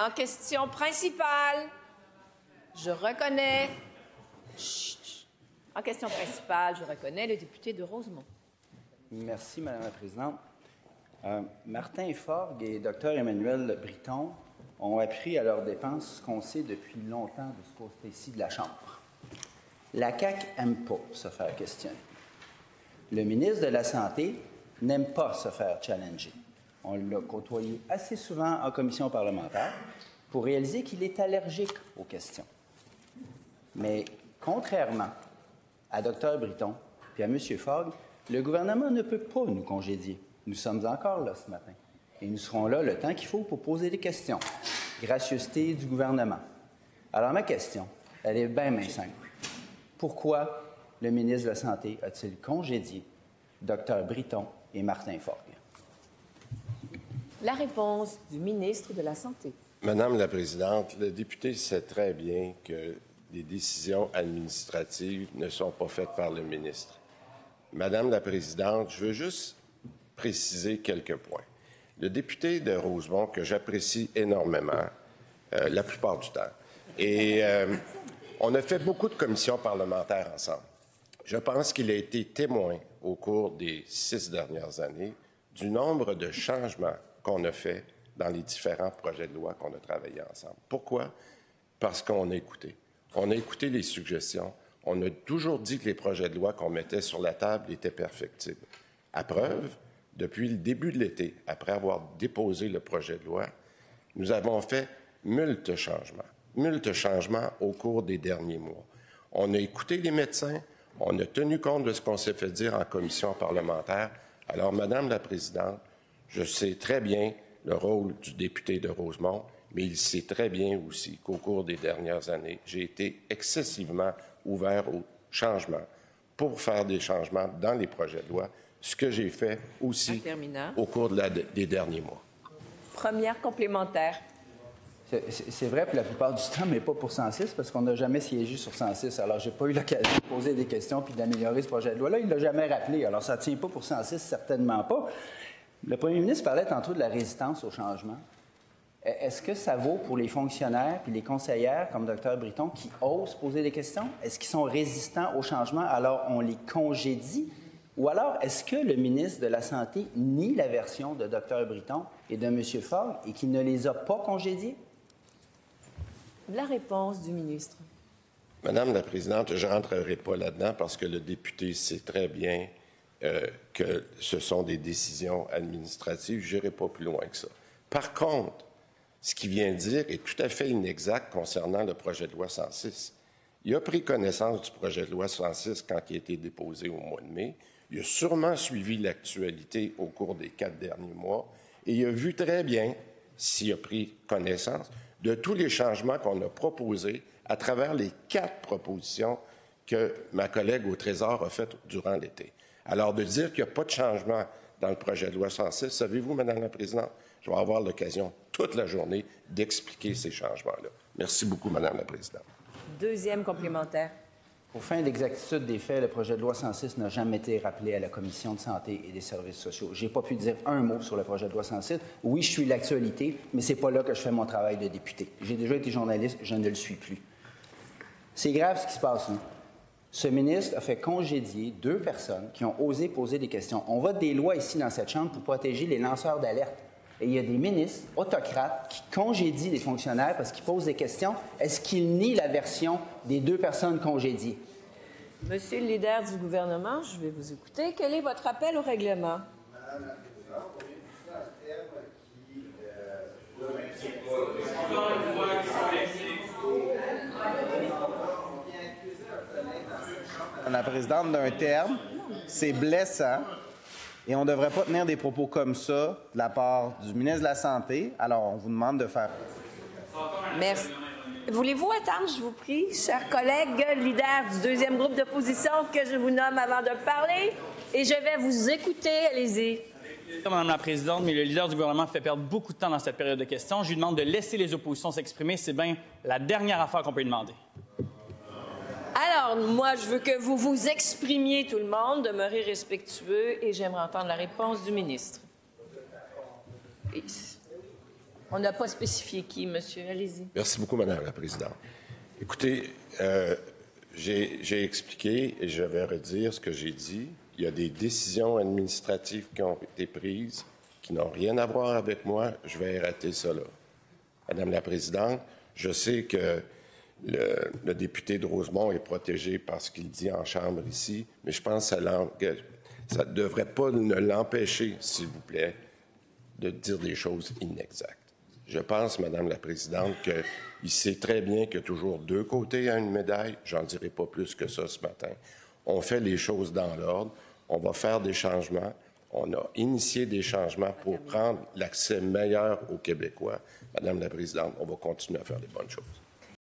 En question principale, je reconnais... Chut. En question principale, je reconnais le député de Rosemont. Merci, Mme la Présidente. Martin Forgue et Dr Emmanuel Briton ont appris à leurs dépenses ce qu'on sait depuis longtemps de ce côté-ci de la Chambre. La CAQ n'aime pas se faire questionner. Le ministre de la Santé n'aime pas se faire challenger. On l'a côtoyé assez souvent en commission parlementaire pour réaliser qu'il est allergique aux questions. Mais contrairement à Dr Briton et à M. Forgue, le gouvernement ne peut pas nous congédier. Nous sommes encore là ce matin et nous serons là le temps qu'il faut pour poser des questions. Gracieuseté du gouvernement. Alors ma question, elle est bien simple. Pourquoi le ministre de la Santé a-t-il congédié Dr Briton et Martin Forgue? La réponse du ministre de la Santé. Madame la Présidente, le député sait très bien que les décisions administratives ne sont pas faites par le ministre. Madame la Présidente, je veux juste préciser quelques points. Le député de Rosemont, que j'apprécie énormément, la plupart du temps, et on a fait beaucoup de commissions parlementaires ensemble. Je pense qu'il a été témoin au cours des 6 dernières années du nombre de changements qu'on a fait dans les différents projets de loi qu'on a travaillé ensemble. Pourquoi? Parce qu'on a écouté. On a écouté les suggestions. On a toujours dit que les projets de loi qu'on mettait sur la table étaient perfectibles. À preuve, depuis le début de l'été, après avoir déposé le projet de loi, nous avons fait moult changements au cours des derniers mois. On a écouté les médecins, on a tenu compte de ce qu'on s'est fait dire en commission parlementaire. Alors, Madame la Présidente, je sais très bien le rôle du député de Rosemont, mais il sait très bien aussi qu'au cours des dernières années, j'ai été excessivement ouvert aux changements pour faire des changements dans les projets de loi, ce que j'ai fait aussi au cours des derniers mois. Première complémentaire. C'est vrai pour la plupart du temps, mais pas pour 106, parce qu'on n'a jamais siégé sur 106. Alors, je n'ai pas eu l'occasion de poser des questions puis d'améliorer ce projet de loi-là. Il ne l'a jamais rappelé. Alors, ça ne tient pas pour 106, certainement pas. Le premier ministre parlait tantôt de la résistance au changement. Est-ce que ça vaut pour les fonctionnaires et les conseillères comme Dr Briton qui osent poser des questions? Est-ce qu'ils sont résistants au changement alors on les congédie? Ou alors, est-ce que le ministre de la Santé nie la version de Dr Briton et de M. Forgue et qu'il ne les a pas congédiés? La réponse du ministre. Madame la Présidente, je ne rentrerai pas là-dedans parce que le député sait très bien que ce sont des décisions administratives. Je n'irai pas plus loin que ça. Par contre, ce qu'il vient de dire est tout à fait inexact concernant le projet de loi 106. Il a pris connaissance du projet de loi 106 quand il a été déposé au mois de mai. Il a sûrement suivi l'actualité au cours des 4 derniers mois et il a vu très bien, s'il a pris connaissance, de tous les changements qu'on a proposés à travers les 4 propositions que ma collègue au Trésor a faites durant l'été. Alors, de dire qu'il n'y a pas de changement dans le projet de loi 106, savez-vous, Madame la Présidente, je vais avoir l'occasion toute la journée d'expliquer ces changements-là. Merci beaucoup, Madame la Présidente. Deuxième complémentaire. Pour fin d'exactitude des faits, le projet de loi 106 n'a jamais été rappelé à la Commission de santé et des services sociaux. Je n'ai pas pu dire un mot sur le projet de loi 106. Oui, je suis l'actualité, mais ce n'est pas là que je fais mon travail de député. J'ai déjà été journaliste, je ne le suis plus. C'est grave ce qui se passe, là. Ce ministre a fait congédier 2 personnes qui ont osé poser des questions. On vote des lois ici dans cette Chambre pour protéger les lanceurs d'alerte. Et il y a des ministres autocrates qui congédient des fonctionnaires parce qu'ils posent des questions. Est-ce qu'ils nient la version des 2 personnes congédiées? Monsieur le leader du gouvernement, je vais vous écouter. Quel est votre appel au règlement? Madame la Présidente, on est sur un thème qui la présidente d'un terme, c'est blessant et on ne devrait pas tenir des propos comme ça de la part du ministre de la Santé. Alors, on vous demande de faire... Merci. Voulez-vous attendre, je vous prie, chers collègues, leader du deuxième groupe d'opposition que je vous nomme avant de parler, et je vais vous écouter. Allez-y. Madame la Présidente, mais le leader du gouvernement fait perdre beaucoup de temps dans cette période de questions. Je lui demande de laisser les oppositions s'exprimer. C'est bien la dernière affaire qu'on peut lui demander. Alors, moi, je veux que vous vous exprimiez, tout le monde, demeurez respectueux, et j'aimerais entendre la réponse du ministre. On n'a pas spécifié qui, monsieur. Allez-y. Merci beaucoup, Madame la Présidente. Écoutez, j'ai expliqué et je vais redire ce que j'ai dit. Il y a des décisions administratives qui ont été prises qui n'ont rien à voir avec moi. Je vais arrêter ça là. Madame la Présidente, je sais que le député de Rosemont est protégé par ce qu'il dit en Chambre ici, mais je pense que ça ne devrait pas l'empêcher, s'il vous plaît, de dire des choses inexactes. Je pense, Madame la Présidente, qu'il sait très bien qu'il y a toujours deux côtés à une médaille. J'en dirai pas plus que ça ce matin. On fait les choses dans l'ordre. On va faire des changements. On a initié des changements pour prendre l'accès meilleur aux Québécois. Madame la Présidente, on va continuer à faire les bonnes choses.